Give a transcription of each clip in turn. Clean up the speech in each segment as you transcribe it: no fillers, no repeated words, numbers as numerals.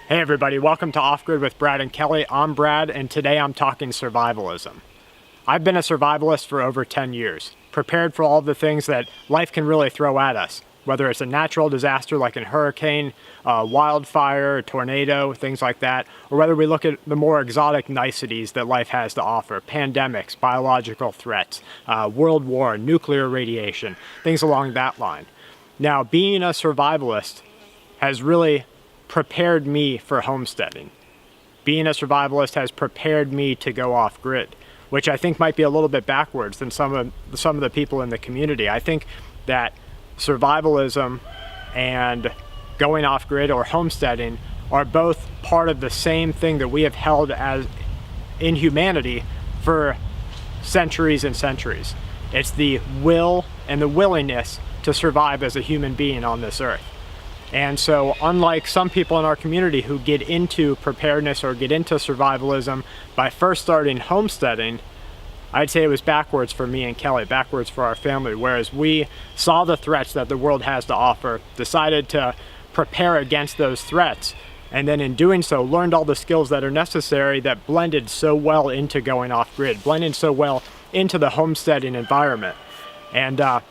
Hey everybody, welcome to Off Grid with Brad and Kelly. I'm Brad, and today I'm talking survivalism. I've been a survivalist for over 10 years, prepared for all the things that life can really throw at us, whether it's a natural disaster like a hurricane, a wildfire, a tornado, things like that, or whether we look at the more exotic niceties that life has to offer, pandemics, biological threats, world war, nuclear radiation, things along that line. Now, being a survivalist has really prepared me for homesteading. Being a survivalist has prepared me to go off grid, which I think might be a little bit backwards than some of the people in the community. I think that survivalism and going off grid or homesteading are both part of the same thing that we have held as in humanity for centuries and centuries. It's the will and the willingness to survive as a human being on this earth. And so unlike some people in our community who get into preparedness or get into survivalism by first starting homesteading, I'd say it was backwards for me and Kelly, backwards for our family, whereas we saw the threats that the world has to offer, decided to prepare against those threats, and then in doing so learned all the skills that are necessary that blended so well into going off grid, blended so well into the homesteading environment. And I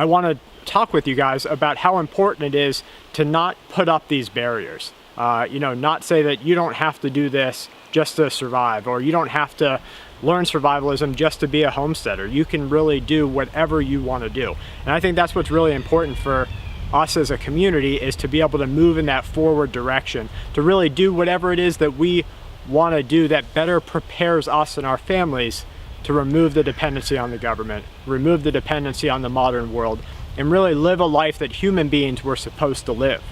want to talk with you guys about how important it is to not put up these barriers. Not say that you don't have to do this just to survive, or you don't have to learn survivalism just to be a homesteader. You can really do whatever you want to do. And I think that's what's really important for us as a community, is to be able to move in that forward direction, to really do whatever it is that we want to do that better prepares us and our families to remove the dependency on the government, remove the dependency on the modern world, and really live a life that human beings were supposed to live.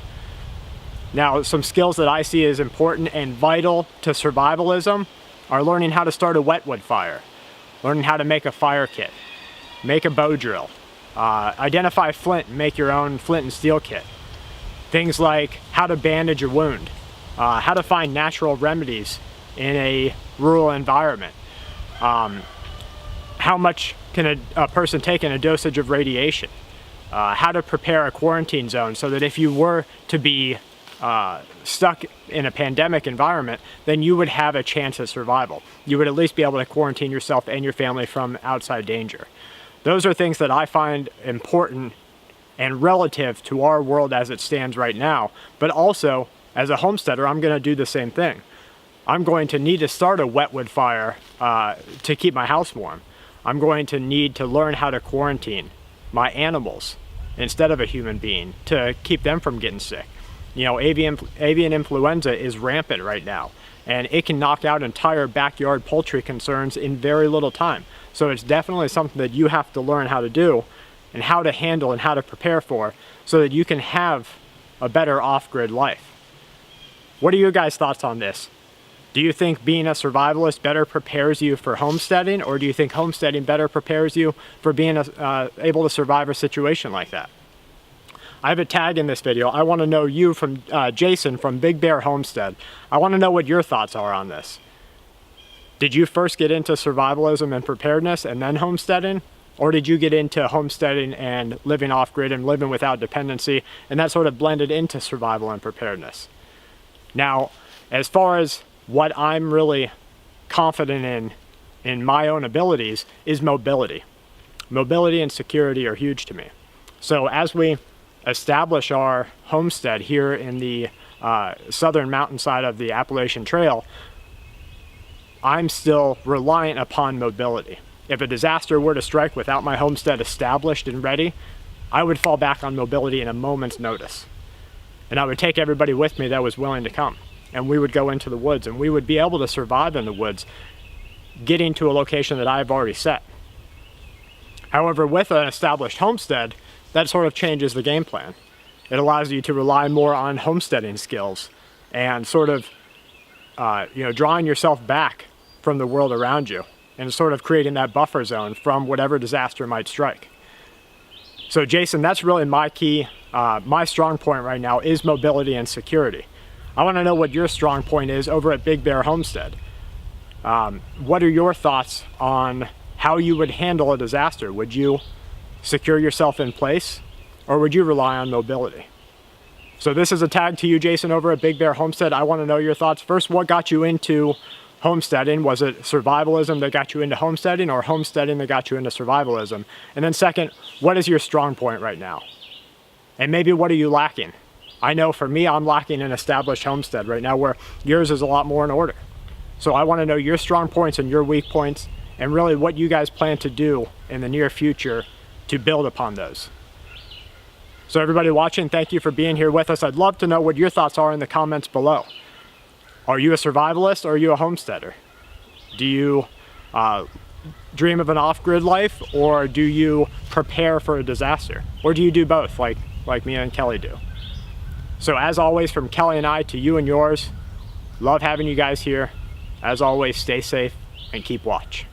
Now, some skills that I see as important and vital to survivalism are learning how to start a wetwood fire, learning how to make a fire kit, make a bow drill, identify flint and make your own flint and steel kit. Things like how to bandage a wound, how to find natural remedies in a rural environment, how much can a person take in a dosage of radiation, how to prepare a quarantine zone so that if you were to be stuck in a pandemic environment, then you would have a chance at survival. You would at least be able to quarantine yourself and your family from outside danger. Those are things that I find important and relative to our world as it stands right now, but also as a homesteader, I'm going to do the same thing. I'm going to need to start a wetwood fire to keep my house warm. I'm going to need to learn how to quarantine my animals instead of a human being to keep them from getting sick. Avian influenza is rampant right now, and it can knock out entire backyard poultry concerns in very little time. So it's definitely something that you have to learn how to do and how to handle and how to prepare for, so that you can have a better off-grid life. What are your guys' thoughts on this? Do you think being a survivalist better prepares you for homesteading, or do you think homesteading better prepares you for being able to survive a situation like that? I have a tag in this video. I want to know you from Jason from Big Bear Homestead. I want to know what your thoughts are on this. Did you first get into survivalism and preparedness and then homesteading? Or did you get into homesteading and living off-grid and living without dependency, and that sort of blended into survival and preparedness? Now, as far as what I'm really confident in my own abilities, is mobility. Mobility and security are huge to me. So as we establish our homestead here in the southern mountainside of the Appalachian Trail, I'm still reliant upon mobility. If a disaster were to strike without my homestead established and ready, I would fall back on mobility in a moment's notice. And I would take everybody with me that was willing to come. And we would go into the woods, and we would be able to survive in the woods, getting to a location that I've already set. However, with an established homestead, that sort of changes the game plan. It allows you to rely more on homesteading skills and sort of, drawing yourself back from the world around you and sort of creating that buffer zone from whatever disaster might strike. So Jason, that's really my key, my strong point right now is mobility and security. I want to know what your strong point is over at Big Bear Homestead. What are your thoughts on how you would handle a disaster? Would you secure yourself in place, or would you rely on mobility? So this is a tag to you, Jason, over at Big Bear Homestead. I want to know your thoughts. First, what got you into homesteading? Was it survivalism that got you into homesteading, or homesteading that got you into survivalism? And then second, what is your strong point right now? And maybe what are you lacking? I know for me, I'm lacking an established homestead right now, where yours is a lot more in order. So I want to know your strong points and your weak points, and really what you guys plan to do in the near future to build upon those. So everybody watching, thank you for being here with us. I'd love to know what your thoughts are in the comments below. Are you a survivalist or are you a homesteader? Do you dream of an off-grid life, or do you prepare for a disaster? Or do you do both like me and Kelly do? So as always, from Kelly and I to you and yours, love having you guys here. As always, stay safe and keep watch.